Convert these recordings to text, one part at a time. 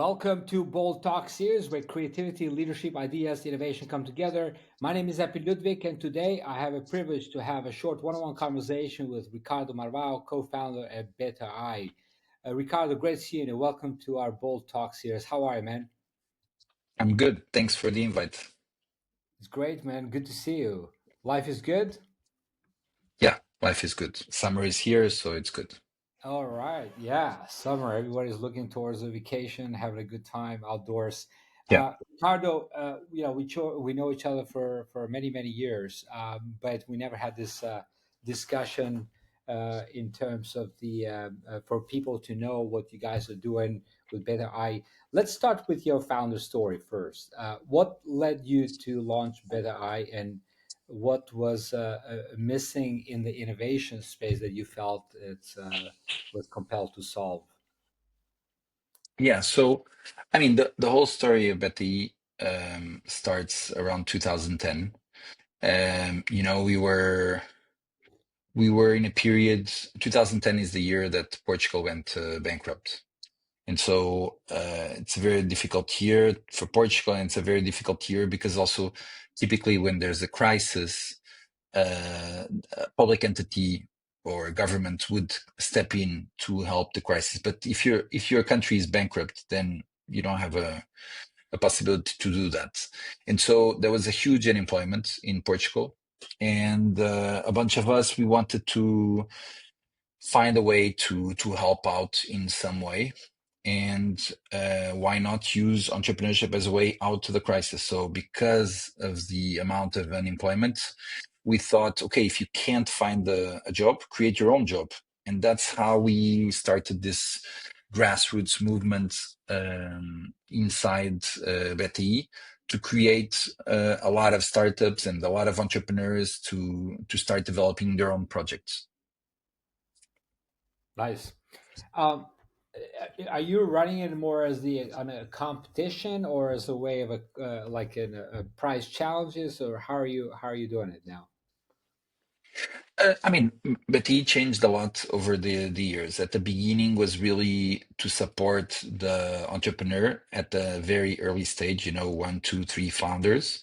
Welcome to Bold Talk series where creativity, leadership, ideas, innovation come together. My name is Ludvik, and today I have a privilege to have a short one-on-one conversation with Ricardo Marvão, co-founder at Better I. Ricardo, great seeing you. Welcome to our Bold Talk series. How are you, man? I'm good. Thanks for the invite. It's great, man. Good to see you. Life is good? Yeah, life is good. Summer is here, so it's good. All right. Yeah, summer. Everybody's looking towards a vacation, having a good time outdoors. Yeah. Ricardo, we know each other for many years, but we never had this discussion in terms of the for people to know what you guys are doing with Better I. Let's start with your founder story first. What led you to launch Better I, and what was missing in the innovation space that you felt it's was compelled to solve? Yeah. So, I mean, the whole story of Betty starts around 2010. We were in a period. 2010 is the year that Portugal went bankrupt. And so it's a very difficult year for Portugal, and it's a very difficult year because also typically when there's a crisis, a public entity or a government would step in to help the crisis. But if your country is bankrupt, then you don't have a possibility to do that. And so there was a huge unemployment in Portugal, and a bunch of us, we wanted to find a way to help out in some way. And why not use entrepreneurship as a way out of the crisis? So because of the amount of unemployment, we thought, okay, if you can't find a job, create your own job. And that's how we started this grassroots movement inside BTI to create a lot of startups and a lot of entrepreneurs to start developing their own projects. Nice. Um, are you running it more as on a competition or as a way of a prize challenges, or how are you doing it now? I mean, but he changed a lot over the years. At the beginning was really to support the entrepreneur at the very early stage, 1, 2, 3 founders.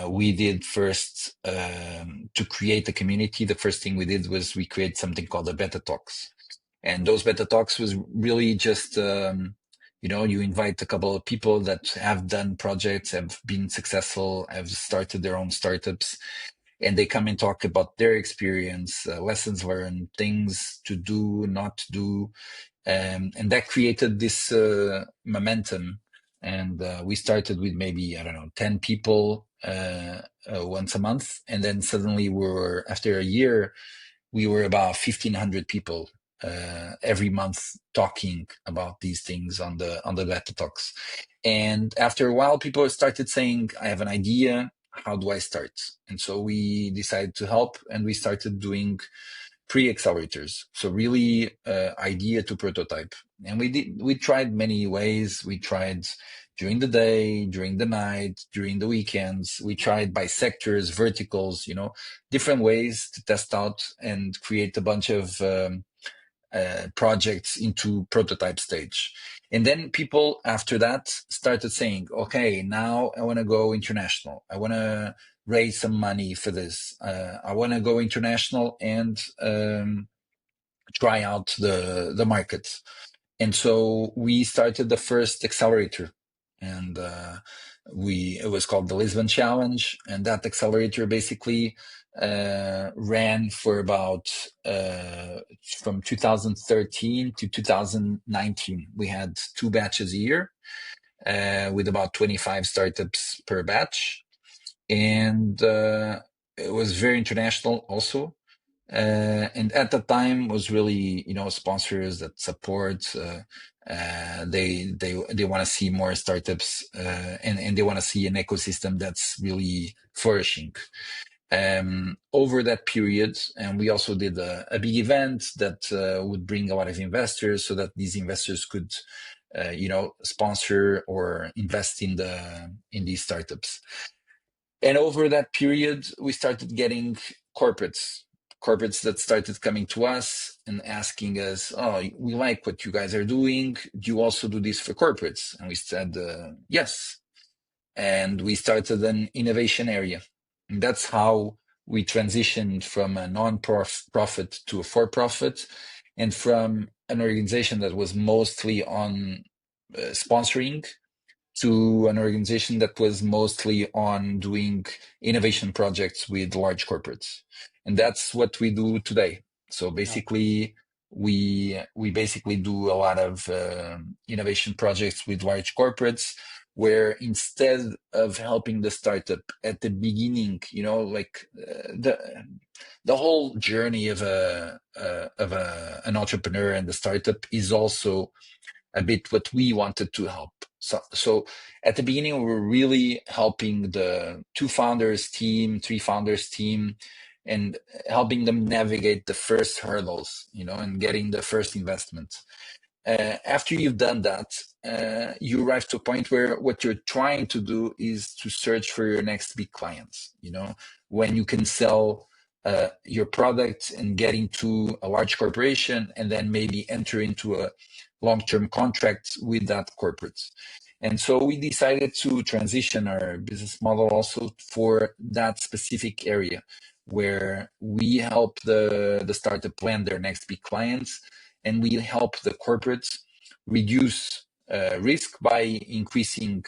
We did first to create a community. The first thing we did was we create something called the Beta Talks. And those Beta Talks was really just, you invite a couple of people that have done projects, have been successful, have started their own startups, and they come and talk about their experience, lessons learned, things to do, not to do, and that created this momentum. And we started with maybe, I don't know, 10 people once a month, and then suddenly after a year, we were about 1,500 people every month talking about these things on the Beta Talks. And after a while, people started saying, "I have an idea. How do I start?" And so we decided to help, and we started doing pre-accelerators. So really idea to prototype. And we tried many ways. We tried during the day, during the night, during the weekends. We tried by sectors, verticals, different ways to test out and create a bunch of projects into prototype stage. And then people after that started saying, okay, now I want to go international. I want to raise some money for this. I want to go international and try out the market. And so we started the first accelerator, and it was called the Lisbon Challenge. And that accelerator basically ran for about from 2013 to 2019. We had 2 batches a year with about 25 startups per batch, and it was very international also. And at the time was really, sponsors that support. They want to see more startups, and they want to see an ecosystem that's really flourishing. Over that period, and we also did a big event that would bring a lot of investors, so that these investors could, sponsor or invest in these startups. And over that period, we started getting corporates corporates that started coming to us and asking us, "Oh, we like what you guys are doing. Do you also do this for corporates?" And we said, "Yes." And we started an innovation area. And that's how we transitioned from a non-profit to a for-profit, and from an organization that was mostly on sponsoring to an organization that was mostly on doing innovation projects with large corporates. And that's what we do today. So Yeah. basically, we basically do a lot of innovation projects with large corporates, where instead of helping the startup at the beginning, like the whole journey of an entrepreneur and the startup is also a bit what we wanted to help. So at the beginning, we were really helping the three founders team, and helping them navigate the first hurdles, and getting the first investment. After you've done that, you arrive to a point where what you're trying to do is to search for your next big clients, when you can sell your product and get into a large corporation, and then maybe enter into a long-term contract with that corporate. And so we decided to transition our business model also for that specific area, where we help the startup land their next big clients, and we help the corporates reduce risk by increasing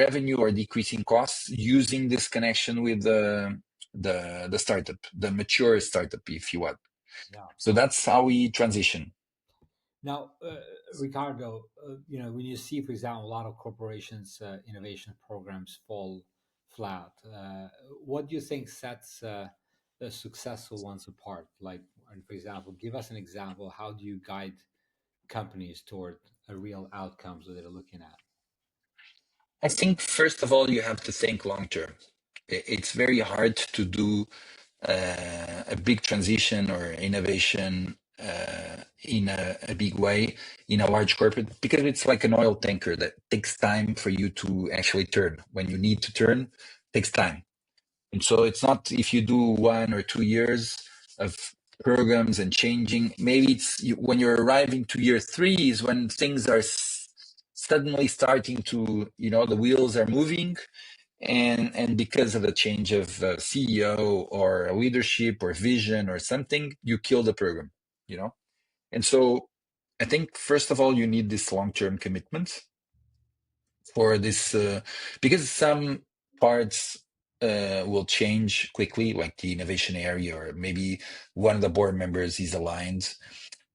revenue or decreasing costs, using this connection with the startup, the mature startup, if you want. Yeah. So that's how we transition. Now, Ricardo, when you see, for example, a lot of corporations' innovation programs fall flat, what do you think sets the successful ones apart? Like, and for example, give us an example. How do you guide companies toward a real outcomes that they're looking at? I think, first of all, you have to think long term. It's very hard to do a big transition or innovation in a big way in a large corporate, because it's like an oil tanker that takes time for you to actually turn. When you need to turn, it takes time. And so it's not if you do 1 or 2 years of programs and changing. Maybe when you're arriving to year 3 is when things are suddenly starting to, the wheels are moving, and because of the change of CEO or leadership or vision or something, you kill the program, And so I think, first of all, you need this long-term commitment for this, because some parts will change quickly, like the innovation area, or maybe one of the board members is aligned.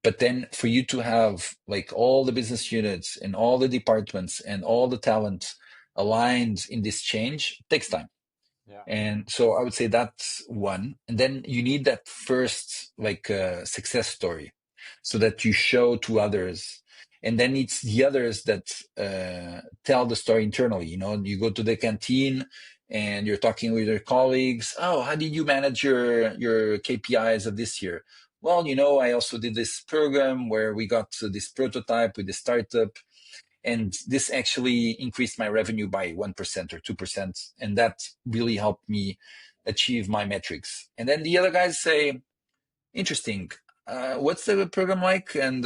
But then for you to have like all the business units and all the departments and all the talent aligned in this change, takes time. Yeah. And so I would say that's one. And then you need that first like success story, so that you show to others. And then it's the others that tell the story internally. You go to the canteen and you're talking with your colleagues. Oh, how did you manage your KPIs of this year? Well, I also did this program where we got this prototype with the startup, and this actually increased my revenue by 1% or 2%. And that really helped me achieve my metrics. And then the other guys say, interesting. What's the program like? And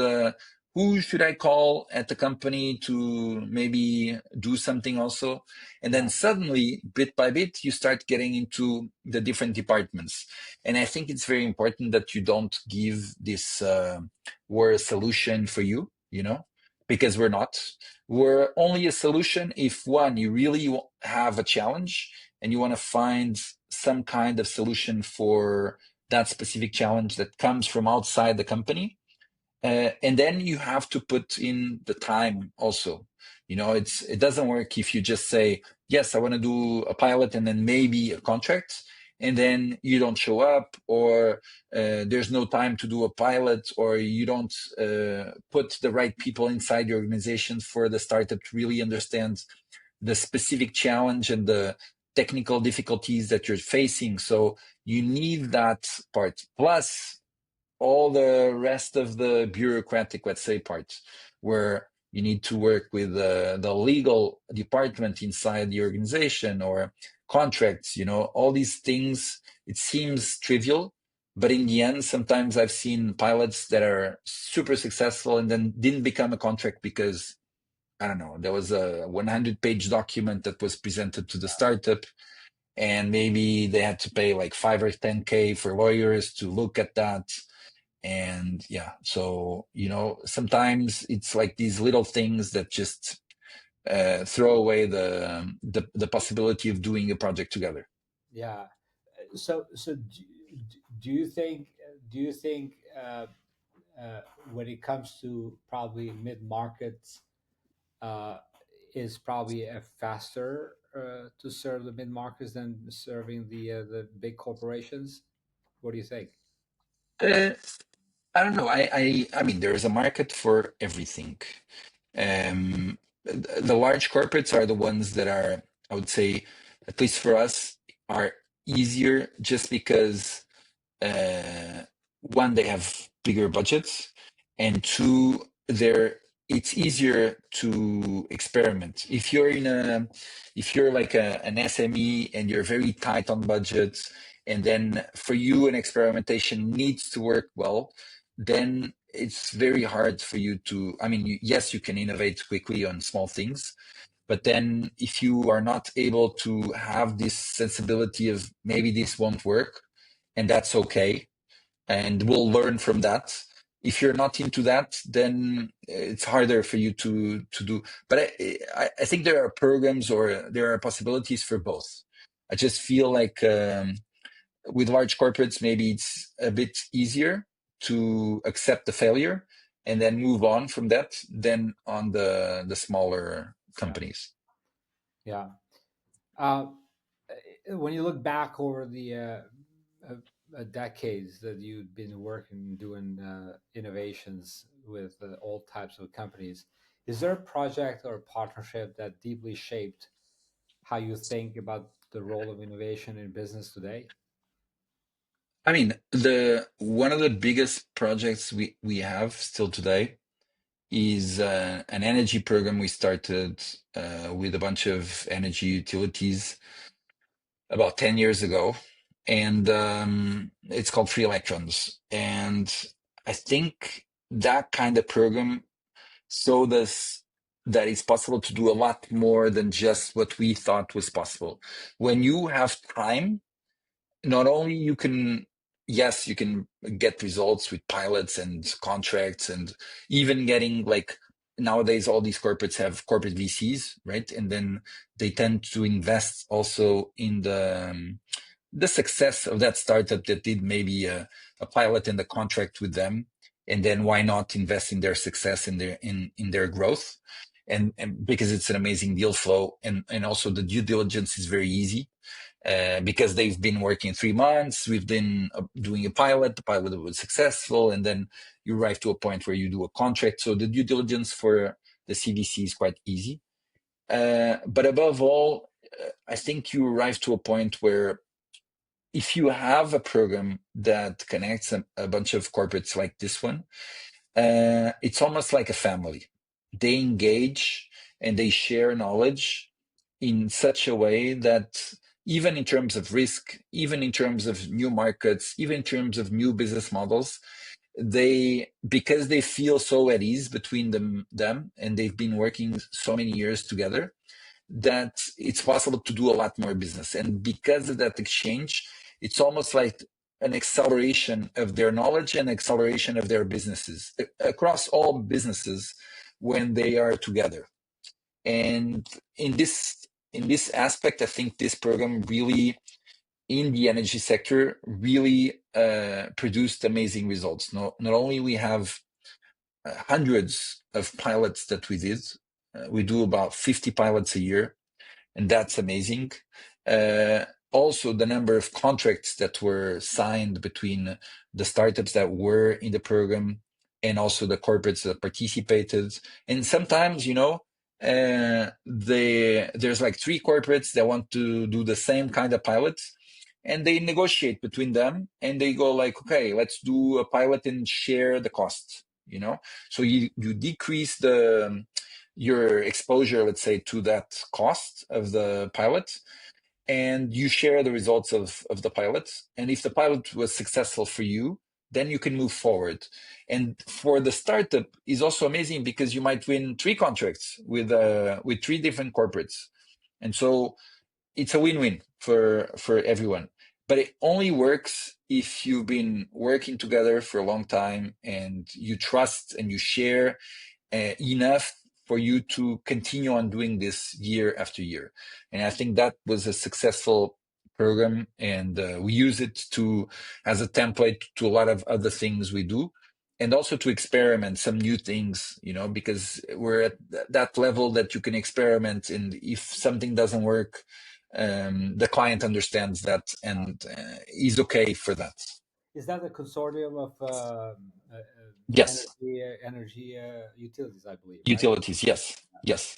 who should I call at the company to maybe do something also? And then Yeah. suddenly, bit by bit, you start getting into the different departments. And I think it's very important that you don't give this we're a solution for you, because we're not. We're only a solution if, one, you really have a challenge and you want to find some kind of solution for that specific challenge that comes from outside the company. And then you have to put in the time also. It doesn't work if you just say, yes, I want to do a pilot and then maybe a contract, and then you don't show up, or there's no time to do a pilot, or you don't put the right people inside your organization for the startup to really understand the specific challenge and the technical difficulties that you're facing. So you need that part, plus all the rest of the bureaucratic, let's say, parts, where you need to work with the legal department inside the organization, or contracts, all these things. It seems trivial, But in the end, sometimes I've seen pilots that are super successful and then didn't become a contract because, I don't know, there was a 100-page document that was presented to the startup, and maybe they had to pay like 5 or 10K for lawyers to look at that. And yeah, so, sometimes it's like these little things that just throw away the possibility of doing a project together. Yeah. So do you think do you think when it comes to probably mid markets, uh, is probably a faster to serve the mid markets than serving the big corporations? What do you think? Uh, I don't know. I mean, there is a market for everything. The large corporates are the ones that are, I would say, at least for us, are easier just because uh, one, they have bigger budgets, and two, it's easier to experiment. If you're like an SME and you're very tight on budgets, and then for you an experimentation needs to work well, then it's very hard for you to. I mean, yes, you can innovate quickly on small things, but then if you are not able to have this sensibility of maybe this won't work, and that's okay, and we'll learn from that. If you're not into that, then it's harder for you to do. But I think there are programs or there are possibilities for both. I just feel like with large corporates, maybe it's a bit easier to accept the failure and then move on from that than on the smaller Yeah. companies. Yeah. Uh, when you look back over the decades that you've been working doing innovations with all types of companies, is there a project or a partnership that deeply shaped how you think about the role of innovation in business today? I mean, the one of the biggest projects we have still today is an energy program we started with a bunch of energy utilities about 10 years ago. And it's called Free Electrons. And I think that kind of program showed us that it's possible to do a lot more than just what we thought was possible. When you have time, not only you can, yes, you can get results with pilots and contracts, and even getting like nowadays all these corporates have corporate VCs, right? And then they tend to invest also in the success of that startup that did maybe a pilot and a contract with them, and then why not invest in their success, in their growth, and because it's an amazing deal flow, and also the due diligence is very easy because they've been working 3 months. We've been doing a pilot. The pilot was successful, and then you arrive to a point where you do a contract. So the due diligence for the CVC is quite easy. But above all, I think you arrive to a point where if you have a program that connects a bunch of corporates like this one, it's almost like a family. They engage and they share knowledge in such a way that even in terms of risk, even in terms of new markets, even in terms of new business models, because they feel so at ease between them and they've been working so many years together, that it's possible to do a lot more business. And because of that exchange, it's almost like an acceleration of their knowledge and acceleration of their businesses across all businesses when they are together. And in this aspect, I think this program really in the energy sector really produced amazing results. Not only we have hundreds of pilots that we did, we do about 50 pilots a year, and that's amazing. Uh, Also, the number of contracts that were signed between the startups that were in the program and also the corporates that participated. And sometimes, there's like three corporates that want to do the same kind of pilots, and they negotiate between them, and they go like, okay, let's do a pilot and share the cost. So you decrease your exposure, let's say, to that cost of the pilot, and you share the results of the pilot. And if the pilot was successful for you, then you can move forward. And for the startup is also amazing because you might win 3 contracts with 3 different corporates. And so it's a win-win for everyone. But it only works if you've been working together for a long time and you trust and you share enough for you to continue on doing this year after year. And I think that was a successful program, and we use it to as a template to a lot of other things we do, and also to experiment some new things, because we're at that level that you can experiment, and if something doesn't work, the client understands that and is okay for that. Is that a consortium of Yes, energy utilities, I believe, right? utilities. Yes, yes.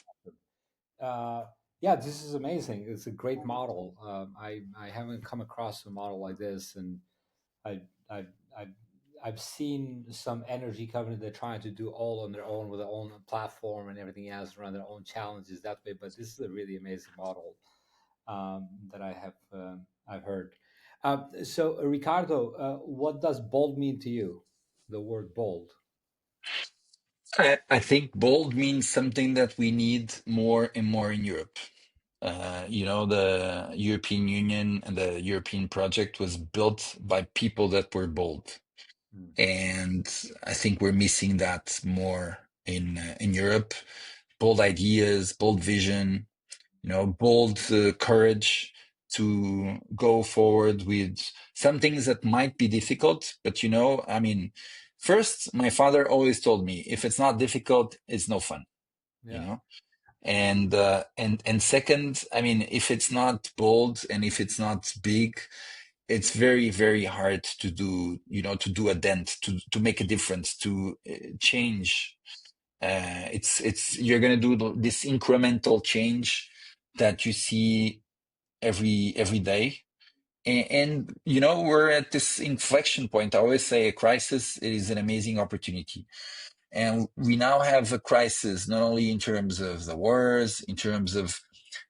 Uh, yeah, this is amazing. It's a great model. I haven't come across a model like this, and I I I I've seen some energy company they're trying to do all on their own with their own platform and everything else, run their own challenges that way. But this is a really amazing model that I've heard. So Ricardo, what does bold mean to you? The word bold. I think bold means something that we need more and more in Europe. The European Union and the European project was built by people that were bold, Mm. and I think we're missing that more in Europe. Bold ideas, bold vision, bold courage to go forward with some things that might be difficult. But I mean, first, my father always told me, if it's not difficult, it's no fun. You Yeah, know, and second, I mean, if it's not bold and if it's not big, it's very, very hard to do. To do a dent, to make a difference, to change. It's you're gonna do this incremental change that you see every day. And we're at this inflection point. I always say a crisis is an amazing opportunity. And we now have a crisis, not only in terms of the wars, in terms of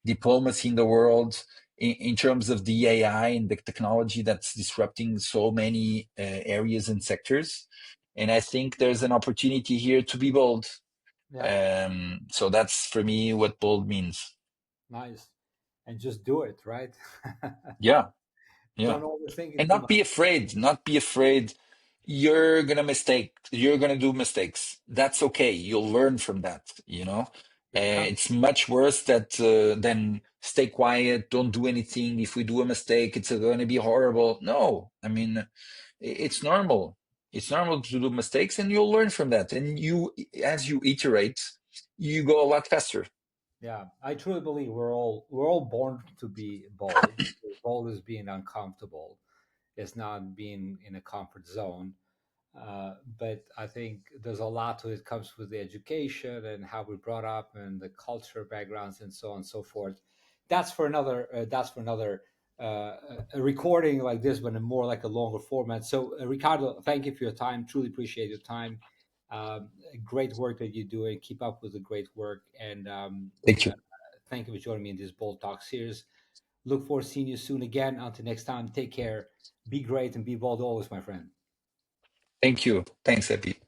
diplomacy in the world, in terms of the AI and the technology that's disrupting so many areas and sectors. And I think there's an opportunity here to be bold. yeah, So that's for me what bold means. nice. And just do it, right? Yeah, yeah. Don't overthink And it too not much. be afraid, not be afraid. You're gonna do mistakes. That's okay. You'll learn from that. It comes. It's much worse than stay quiet, don't do anything. If we do a mistake, it's gonna be horrible. No, I mean, it's normal. It's normal to do mistakes, and you'll learn from that. And as you iterate, you go a lot faster. Yeah, I truly believe we're all born to be bold. Bold is being uncomfortable. It's not being in a comfort zone. But I think there's a lot to it comes with the education and how we're brought up and the culture backgrounds and so on and so forth. That's for another a recording like this, but in more like a longer format. So Ricardo, thank you for your time. Truly appreciate your time. Great work that you're doing. Keep up with the great work, and Thank uh, you. thank you for joining me in this Bold Talk series. Look forward to seeing you soon again. Until next time, take care, be great, and be bold always, my friend. Thank you. Thanks, Epi.